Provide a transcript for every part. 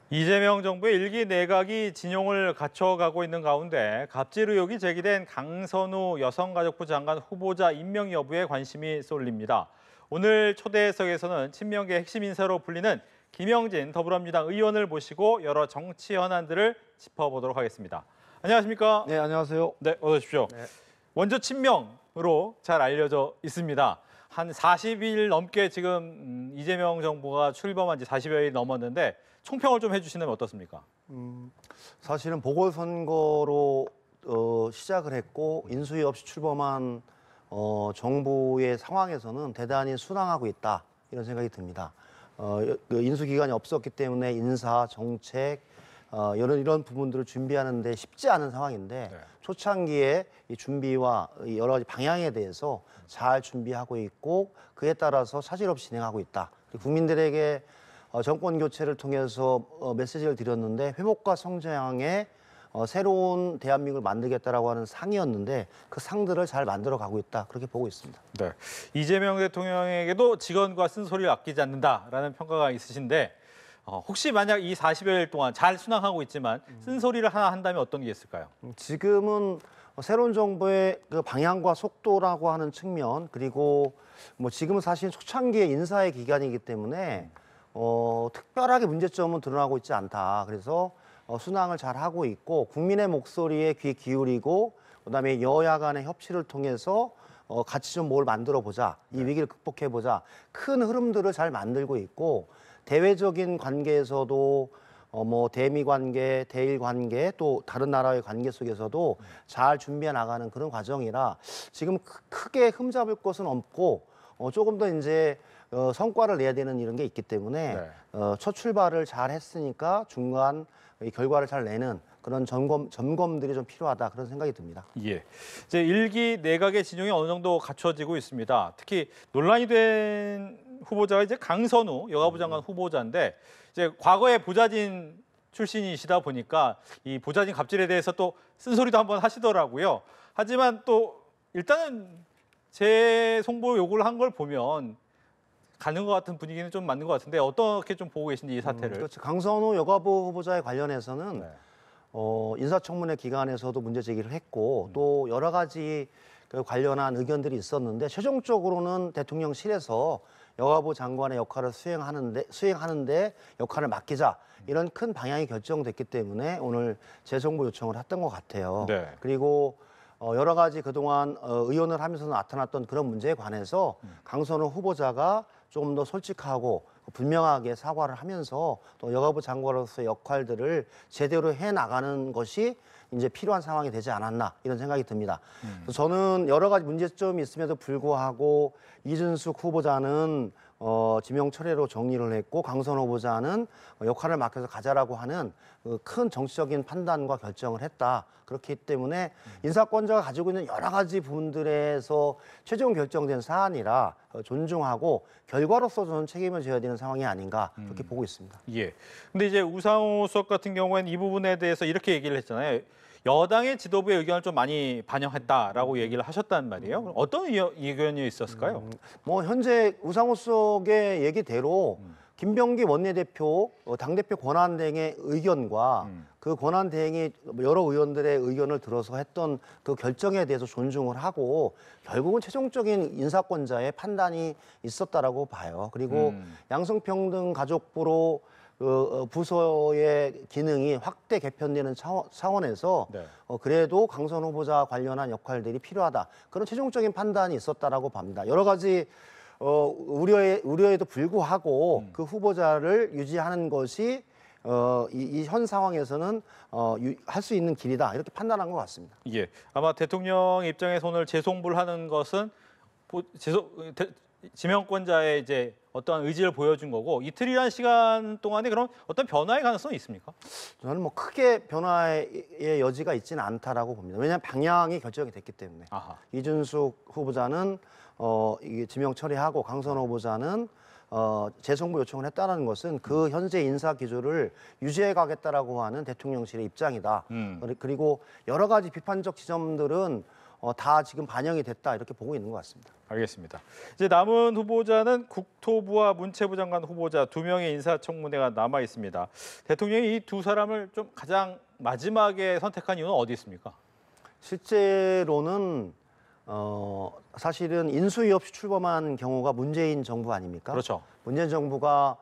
이재명 정부의 일기 내각이 진용을 갖춰가고 있는 가운데 갑질 의혹이 제기된 강선우 여성가족부 장관 후보자 임명 여부에 관심이 쏠립니다. 오늘 초대석에서는 친명계 핵심 인사로 불리는 김영진 더불어민주당 의원을 모시고 여러 정치 현안들을 짚어보도록 하겠습니다. 안녕하십니까? 네, 안녕하세요. 네, 어서 오십시오. 네. 원조 친명으로 잘 알려져 있습니다. 한 40일 넘게 지금 이재명 정부가 출범한 지 40여일 넘었는데 총평을 좀 해주시면 어떻습니까? 사실은 보궐선거로 시작을 했고 인수위 없이 출범한 정부의 상황에서는 대단히 순항하고 있다 이런 생각이 듭니다. 그 인수 기간이 없었기 때문에 인사, 정책 이런 부분들을 준비하는데 쉽지 않은 상황인데 네. 초창기에 이 준비와 여러 가지 방향에 대해서 잘 준비하고 있고 그에 따라서 차질 없이 진행하고 있다. 국민들에게 정권 교체를 통해서 메시지를 드렸는데 회복과 성장의 새로운 대한민국을 만들겠다라고 하는 상이었는데 그 상들을 잘 만들어 가고 있다. 그렇게 보고 있습니다. 네, 이재명 대통령에게도 직원과 쓴소리를 아끼지 않는다라는 평가가 있으신데 혹시 만약 이 40여일 동안 잘 순항하고 있지만 쓴소리를 하나 한다면 어떤 게 있을까요? 지금은 새로운 정부의 그 방향과 속도라고 하는 측면 그리고 뭐 지금은 사실 초창기의 인사의 기간이기 때문에 특별하게 문제점은 드러나고 있지 않다. 그래서 순항을 잘 하고 있고 국민의 목소리에 귀 기울이고 그다음에 여야 간의 협치를 통해서 같이 좀 뭘 만들어 보자. 이 위기를 극복해 보자. 큰 흐름들을 잘 만들고 있고 대외적인 관계에서도 뭐 대미 관계, 대일 관계 또 다른 나라의 관계 속에서도 잘 준비해 나가는 그런 과정이라 지금 크게 흠잡을 것은 없고 조금 더 이제 성과를 내야 되는 이런 게 있기 때문에 네. 첫 출발을 잘 했으니까 중간 이 결과를 잘 내는 그런 점검들이 좀 필요하다 그런 생각이 듭니다. 예, 이제 일기 내각의 진용이 어느 정도 갖춰지고 있습니다. 특히 논란이 된 후보자가 이제 강선우 여가부 장관 후보자인데 이제 과거에 보좌진 출신이시다 보니까 이 보좌진 갑질에 대해서 또 쓴소리도 한번 하시더라고요. 하지만 또 일단은 재송보 요구를 한 걸 보면 가는 것 같은 분위기는 좀 맞는 것 같은데 어떻게 좀 보고 계신지 이 사태를. 그렇죠. 강선우 여가부 후보자에 관련해서는 네. 인사청문회 기간에서도 문제 제기를 했고 또 여러 가지 그 관련한 의견들이 있었는데 최종적으로는 대통령실에서 여가부 장관의 역할을 수행하는데 역할을 맡기자 이런 큰 방향이 결정됐기 때문에 오늘 재정부 요청을 했던 것 같아요. 네. 그리고 여러 가지 그동안 의원을 하면서 나타났던 그런 문제에 관해서 강선우 후보자가 조금 더 솔직하고 분명하게 사과를 하면서 또 여가부 장관으로서의 역할들을 제대로 해 나가는 것이 이제 필요한 상황이 되지 않았나 이런 생각이 듭니다. 저는 여러 가지 문제점이 있음에도 불구하고 이준숙 후보자는 지명 철회로 정리를 했고 강선우 후보자는 역할을 맡겨서 가자라고 하는 큰 정치적인 판단과 결정을 했다. 그렇기 때문에 인사권자가 가지고 있는 여러 가지 부분들에서 최종 결정된 사안이라 존중하고 결과로서 저는 책임을 져야 되는 상황이 아닌가 그렇게 보고 있습니다. 예. 근데 이제 우상호 수석 같은 경우에는 이 부분에 대해서 이렇게 얘기를 했잖아요. 여당의 지도부의 의견을 좀 많이 반영했다라고 얘기를 하셨단 말이에요. 어떤 의견이 있었을까요? 뭐 현재 우상호 수석의 얘기대로 김병기 원내대표, 당대표 권한대행의 의견과 그 권한대행이 여러 의원들의 의견을 들어서 했던 그 결정에 대해서 존중을 하고 결국은 최종적인 인사권자의 판단이 있었다라고 봐요. 그리고 양성평등 가족부로 그 부서의 기능이 확대 개편되는 차원에서 네. 그래도 강선 후보자 관련한 역할들이 필요하다. 그런 최종적인 판단이 있었다라고 봅니다. 여러 가지 우려에도 불구하고 그 후보자를 유지하는 것이 이 현 상황에서는 할 수 있는 길이다 이렇게 판단한 것 같습니다. 예. 아마 대통령 입장에서 오늘 재송부를 하는 것은 지명권자의 이제 어떠한 의지를 보여준 거고 이틀이라는 시간 동안에 그럼 어떤 변화의 가능성이 있습니까? 저는 뭐 크게 변화의 여지가 있지는 않다라고 봅니다. 왜냐하면 방향이 결정이 됐기 때문에. 아하. 이준숙 후보자는 이게 지명 처리하고 강선호 후보자는 재송부 요청을 했다는 것은 그 현재 인사 기조를 유지해 가겠다라고 하는 대통령실의 입장이다. 그리고 여러 가지 비판적 지점들은 다 지금 반영이 됐다 이렇게 보고 있는 것 같습니다. 알겠습니다. 이제 남은 후보자는 국토부와 문체부 장관 후보자 2명의 인사청문회가 남아 있습니다. 대통령이 이 두 사람을 좀 가장 마지막에 선택한 이유는 어디 있습니까? 실제로는 사실은 인수위 없이 출범한 경우가 문재인 정부 아닙니까? 그렇죠. 문재인 정부가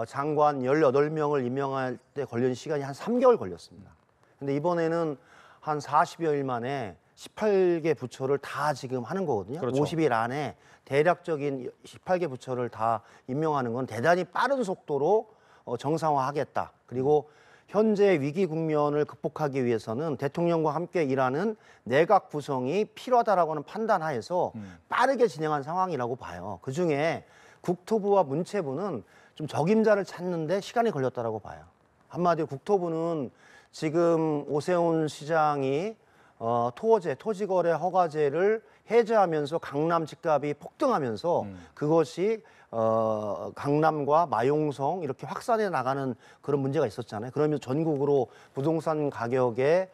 장관 18명을 임명할 때 걸린 시간이 한 3개월 걸렸습니다. 근데 이번에는 한 40여일 만에 18개 부처를 다 지금 하는 거거든요. 그렇죠. 50일 안에 대략적인 18개 부처를 다 임명하는 건 대단히 빠른 속도로 정상화하겠다. 그리고 현재 위기 국면을 극복하기 위해서는 대통령과 함께 일하는 내각 구성이 필요하다라고 하는 판단하에서 빠르게 진행한 상황이라고 봐요. 그중에 국토부와 문체부는 좀 적임자를 찾는데 시간이 걸렸다라고 봐요. 한마디로 국토부는 지금 오세훈 시장이 토지거래 허가제를 해제하면서 강남 집값이 폭등하면서 그것이 강남과 마용성 이렇게 확산해 나가는 그런 문제가 있었잖아요. 그러면 전국으로 부동산 가격에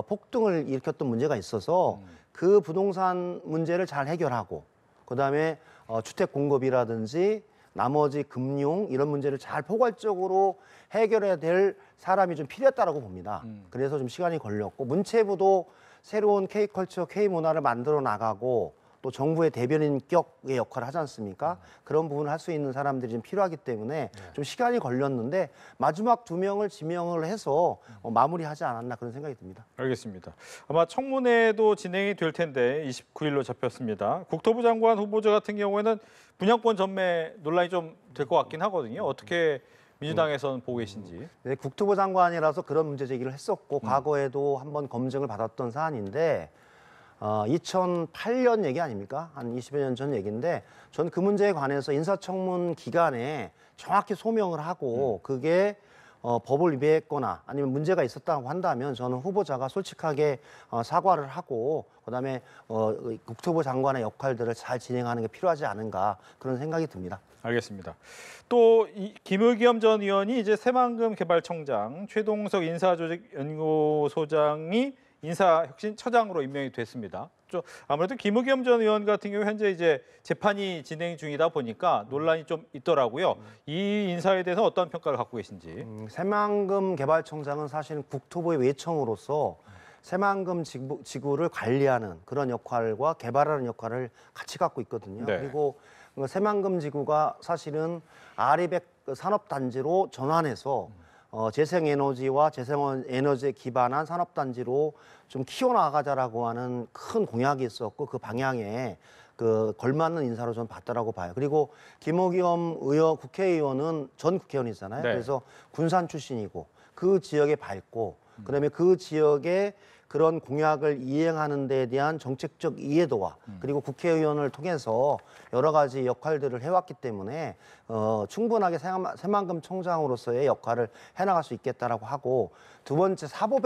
폭등을 일으켰던 문제가 있어서 그 부동산 문제를 잘 해결하고 그다음에 주택 공급이라든지 나머지 금융 이런 문제를 잘 포괄적으로 해결해야 될 사람이 좀 필요했다라고 봅니다. 그래서 좀 시간이 걸렸고 문체부도 새로운 K컬처, K문화를 만들어 나가고 또 정부의 대변인격의 역할을 하지 않습니까? 그런 부분을 할 수 있는 사람들이 좀 필요하기 때문에 좀 시간이 걸렸는데 마지막 2명을 지명을 해서 마무리하지 않았나 그런 생각이 듭니다. 알겠습니다. 아마 청문회도 진행이 될 텐데 29일로 잡혔습니다. 국토부 장관 후보자 같은 경우에는 분양권 전매 논란이 좀 될 것 같긴 하거든요. 어떻게 민주당에서는 보고 계신지. 네, 국토부 장관이라서 그런 문제 제기를 했었고 과거에도 한번 검증을 받았던 사안인데 2008년 얘기 아닙니까? 한 20여 년 전 얘기인데 전 그 문제에 관해서 인사청문 기간에 정확히 소명을 하고 그게 법을 위배했거나 아니면 문제가 있었다고 한다면 저는 후보자가 솔직하게 사과를 하고 그다음에 국토부 장관의 역할들을 잘 진행하는 게 필요하지 않은가 그런 생각이 듭니다. 알겠습니다. 또 김의겸 전 의원이 이제 새만금 개발청장, 최동석 인사조직연구소장이 인사혁신처장으로 임명이 됐습니다. 아무래도 김의겸 전 의원 같은 경우 현재 이제 재판이 진행 중이다 보니까 논란이 좀 있더라고요. 이 인사에 대해서 어떤 평가를 갖고 계신지. 새만금 개발청장은 사실은 국토부의 외청으로서 새만금 지구를 관리하는 그런 역할과 개발하는 역할을 같이 갖고 있거든요. 네. 그리고 새만금 지구가 사실은 아리백 산업단지로 전환해서 재생에너지와 재생에너지에 기반한 산업단지로 좀 키워나가자라고 하는 큰 공약이 있었고 그 방향에 걸맞는 인사로 저는 봤다라고 봐요. 그리고 김의겸 국회의원은 전 국회의원이잖아요. 네. 그래서 군산 출신이고 그 지역에 밝고 그다음에 그 지역에 그런 공약을 이행하는 데에 대한 정책적 이해도와 그리고 국회의원을 통해서 여러 가지 역할들을 해왔기 때문에 충분하게 새만금 청장으로서의 역할을 해나갈 수 있겠다라고 하고 두 번째 사법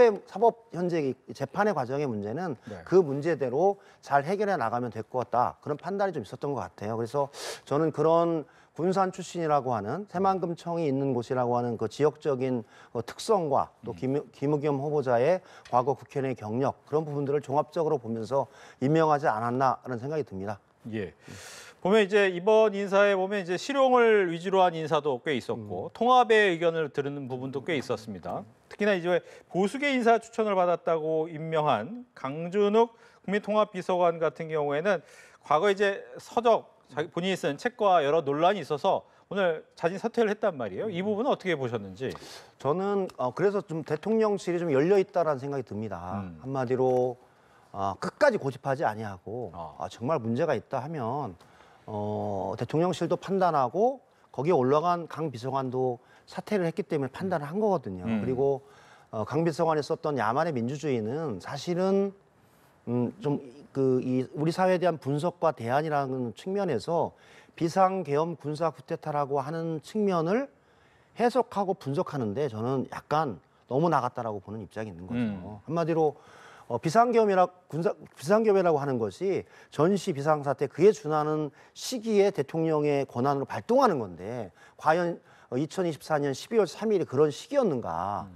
현재 재판의 과정의 문제는 네. 그 문제대로 잘 해결해 나가면 될 것 같다 그런 판단이 좀 있었던 것 같아요. 그래서 저는 그런 군산 출신이라고 하는 새만금청이 있는 곳이라고 하는 그 지역적인 특성과 또 김의겸 후보자의 과거 국회의원의 경력 그런 부분들을 종합적으로 보면서 임명하지 않았나라는 생각이 듭니다. 예. 보면 이제 이번 인사에 보면 이제 실용을 위주로 한 인사도 꽤 있었고 통합의 의견을 들은 부분도 꽤 있었습니다. 특히나 이제 보수계 인사 추천을 받았다고 임명한 강준욱 국민통합비서관 같은 경우에는 과거 이제 서적 본인이 쓴 책과 여러 논란이 있어서 오늘 자진 사퇴를 했단 말이에요. 이 부분은 어떻게 보셨는지? 저는 그래서 좀 대통령실이 좀 열려 있다라는 생각이 듭니다. 한마디로 끝까지 고집하지 아니하고 정말 문제가 있다 하면 대통령실도 판단하고 거기에 올라간 강 비서관도 사퇴를 했기 때문에 판단을 한 거거든요. 그리고 강 비서관이 썼던 야만의 민주주의는 사실은 우리 사회에 대한 분석과 대안이라는 측면에서 비상계엄 군사 쿠데타라고 하는 측면을 해석하고 분석하는데 저는 약간 너무 나갔다라고 보는 입장이 있는 거죠. 한마디로 비상계엄이라고 하는 것이 전시 비상사태 그에 준하는 시기에 대통령의 권한으로 발동하는 건데 과연 2024년 12월 3일이 그런 시기였는가?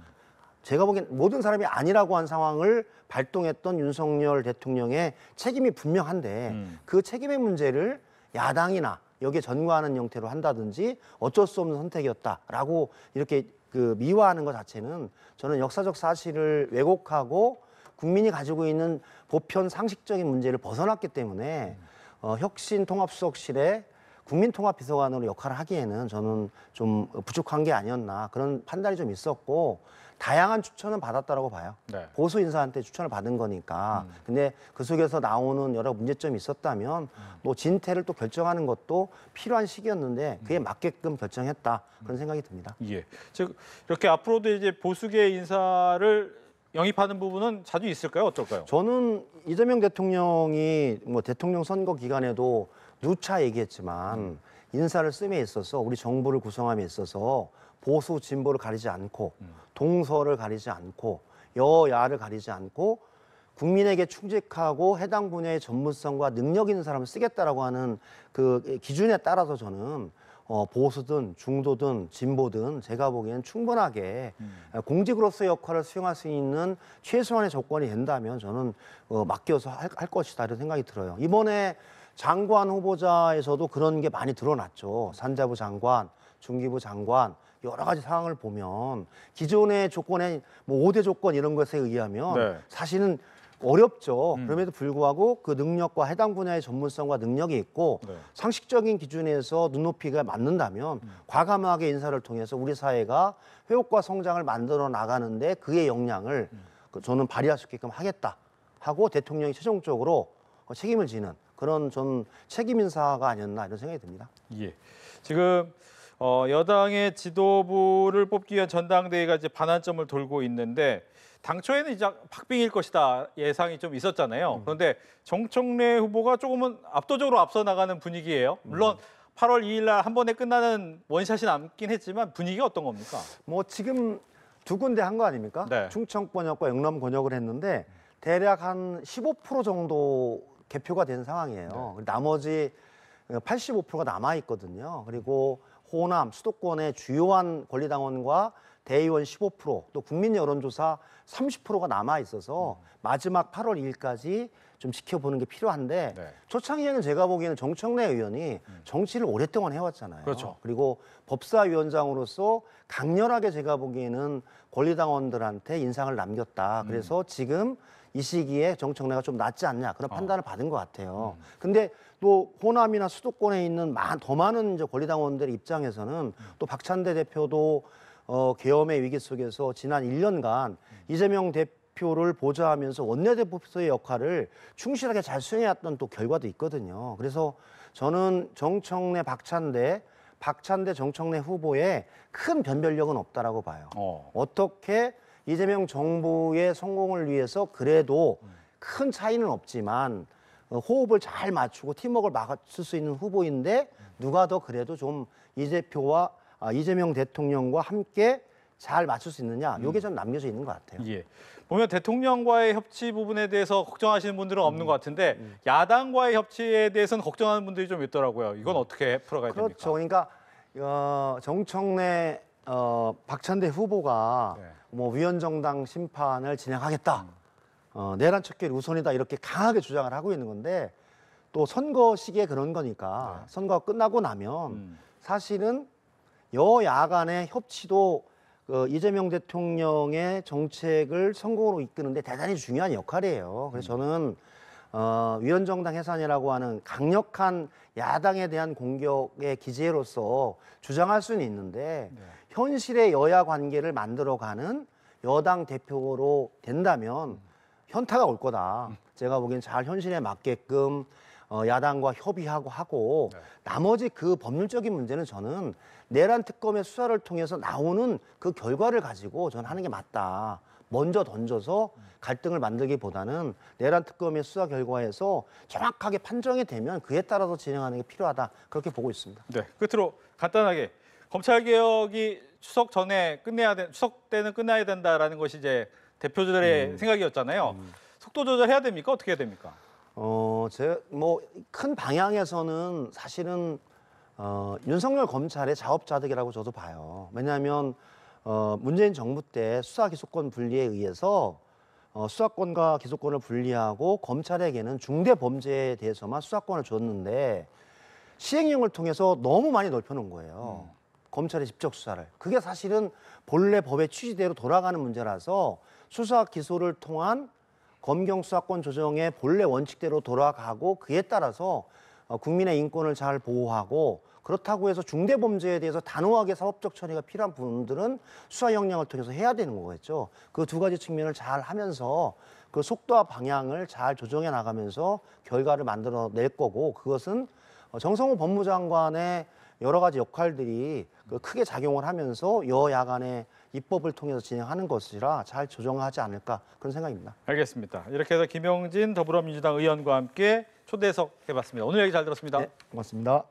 제가 보기엔 모든 사람이 아니라고 한 상황을 발동했던 윤석열 대통령의 책임이 분명한데 그 책임의 문제를 야당이나 여기에 전가하는 형태로 한다든지 어쩔 수 없는 선택이었다라고 이렇게 그 미화하는 것 자체는 저는 역사적 사실을 왜곡하고 국민이 가지고 있는 보편 상식적인 문제를 벗어났기 때문에 혁신통합수석실에 국민통합비서관으로 역할을 하기에는 저는 좀 부족한 게 아니었나 그런 판단이 좀 있었고 다양한 추천은 받았다라고 봐요. 네. 보수 인사한테 추천을 받은 거니까. 근데 그 속에서 나오는 여러 문제점이 있었다면 또 진퇴를 또 결정하는 것도 필요한 시기였는데 그에 맞게끔 결정했다 그런 생각이 듭니다. 예. 즉 이렇게 앞으로도 이제 보수계 인사를 영입하는 부분은 자주 있을까요? 어떨까요? 저는 이재명 대통령이 뭐 대통령 선거 기간에도 누차 얘기했지만 인사를 씀에 있어서 우리 정부를 구성함에 있어서 보수 진보를 가리지 않고 동서를 가리지 않고 여야를 가리지 않고 국민에게 충직하고 해당 분야의 전문성과 능력 있는 사람을 쓰겠다라고 하는 그 기준에 따라서 저는 보수든 중도든 진보든 제가 보기에는 충분하게 공직으로서의 역할을 수행할 수 있는 최소한의 조건이 된다면 저는 맡겨서 할 것이다 이런 생각이 들어요. 이번에 장관 후보자에서도 그런 게 많이 드러났죠. 산자부 장관, 중기부 장관 여러 가지 상황을 보면 기존의 조건에 뭐 5대 조건 이런 것에 의하면 네. 사실은 어렵죠. 그럼에도 불구하고 그 능력과 해당 분야의 전문성과 능력이 있고 네. 상식적인 기준에서 눈높이가 맞는다면 과감하게 인사를 통해서 우리 사회가 회복과 성장을 만들어 나가는데 그의 역량을 저는 발휘할 수 있게끔 하겠다 하고 대통령이 최종적으로 책임을 지는 그런 전 책임 인사가 아니었나 이런 생각이 듭니다. 예. 지금 여당의 지도부를 뽑기 위한 전당대회가 이제 반환점을 돌고 있는데 당초에는 이제 박빙일 것이다 예상이 좀 있었잖아요. 그런데 정청래 후보가 조금은 압도적으로 앞서 나가는 분위기예요. 물론 8월 2일 날 한 번에 끝나는 원샷이 남긴 했지만 분위기가 어떤 겁니까? 뭐 지금 두 군데 한 거 아닙니까? 네. 충청 권역과 영남 권역을 했는데 대략 한 15% 정도 개표가 된 상황이에요. 나머지 85%가 남아 있거든요. 그리고 호남, 수도권의 주요한 권리당원과 대의원 15%, 또 국민 여론조사 30%가 남아 있어서 마지막 8월 2일까지 좀 지켜보는 게 필요한데 네. 초창기에는 제가 보기에는 정청래 의원이 정치를 오랫동안 해왔잖아요. 그렇죠. 그리고 법사위원장으로서 강렬하게 제가 보기에는 권리당원들한테 인상을 남겼다. 그래서 지금 이 시기에 정청래가 좀 낫지 않냐 그런 판단을 받은 것 같아요. 근데 또 호남이나 수도권에 있는 더 많은 이제 권리당원들의 입장에서는 또 박찬대 대표도 계엄의 위기 속에서 지난 1년간 이재명 대표를 보좌하면서 원내대표의 역할을 충실하게 잘 수행해왔던 또 결과도 있거든요. 그래서 저는 정청래, 박찬대, 정청래 후보에 큰 변별력은 없다라고 봐요. 어떻게 이재명 정부의 성공을 위해서 그래도 큰 차이는 없지만 호흡을 잘 맞추고 팀워크를 맞출 수 있는 후보인데 누가 더 그래도 좀 이재명 대통령과 함께 잘 맞출 수 있느냐 이게 좀 남겨져 있는 것 같아요. 예. 보면 대통령과의 협치 부분에 대해서 걱정하시는 분들은 없는 것 같은데 야당과의 협치에 대해서는 걱정하는 분들이 좀 있더라고요. 이건 어떻게 풀어가야 됩니까? 그렇죠. 그러니까 정청래 박찬대 후보가 네. 뭐 위원정당 심판을 진행하겠다. 내란 척결이 우선이다 이렇게 강하게 주장을 하고 있는 건데 또 선거 시기에 그런 거니까 선거가 끝나고 나면 사실은 여야 간의 협치도 이재명 대통령의 정책을 성공으로 이끄는데 대단히 중요한 역할이에요. 그래서 저는 위원정당 해산이라고 하는 강력한 야당에 대한 공격의 기제로서 주장할 수는 있는데 현실의 여야 관계를 만들어가는 여당 대표로 된다면 현타가 올 거다. 제가 보기엔 잘 현실에 맞게끔 야당과 협의하고 나머지 그 법률적인 문제는 저는 내란 특검의 수사를 통해서 나오는 그 결과를 가지고 저는 하는 게 맞다. 먼저 던져서 갈등을 만들기보다는 내란 특검의 수사 결과에서 정확하게 판정이 되면 그에 따라서 진행하는 게 필요하다. 그렇게 보고 있습니다. 네. 끝으로 간단하게 검찰 개혁이 추석 때는 끝나야 된다라는 것이 이제 대표들의 생각이었잖아요. 속도 조절해야 됩니까? 어떻게 해야 됩니까? 뭐 큰 방향에서는 사실은 윤석열 검찰의 자업자득이라고 저도 봐요. 왜냐하면 문재인 정부 때 수사 기소권 분리에 의해서 수사권과 기소권을 분리하고 검찰에게는 중대 범죄에 대해서만 수사권을 줬는데 시행령을 통해서 너무 많이 넓혀놓은 거예요. 검찰의 직접 수사를. 그게 사실은 본래 법의 취지대로 돌아가는 문제라서 수사 기소를 통한 검경 수사권 조정의 본래 원칙대로 돌아가고 그에 따라서 국민의 인권을 잘 보호하고 그렇다고 해서 중대 범죄에 대해서 단호하게 사법적 처리가 필요한 부분들은 수사 역량을 통해서 해야 되는 거겠죠. 그 두 가지 측면을 잘 하면서 그 속도와 방향을 잘 조정해 나가면서 결과를 만들어낼 거고 그것은 정성호 법무장관의 여러 가지 역할들이 크게 작용을 하면서 여야 간의 입법을 통해서 진행하는 것이라 잘 조정하지 않을까 그런 생각입니다. 알겠습니다. 이렇게 해서 김용진 더불어민주당 의원과 함께 초대해서 해봤습니다. 오늘 얘기 잘 들었습니다. 네, 고맙습니다.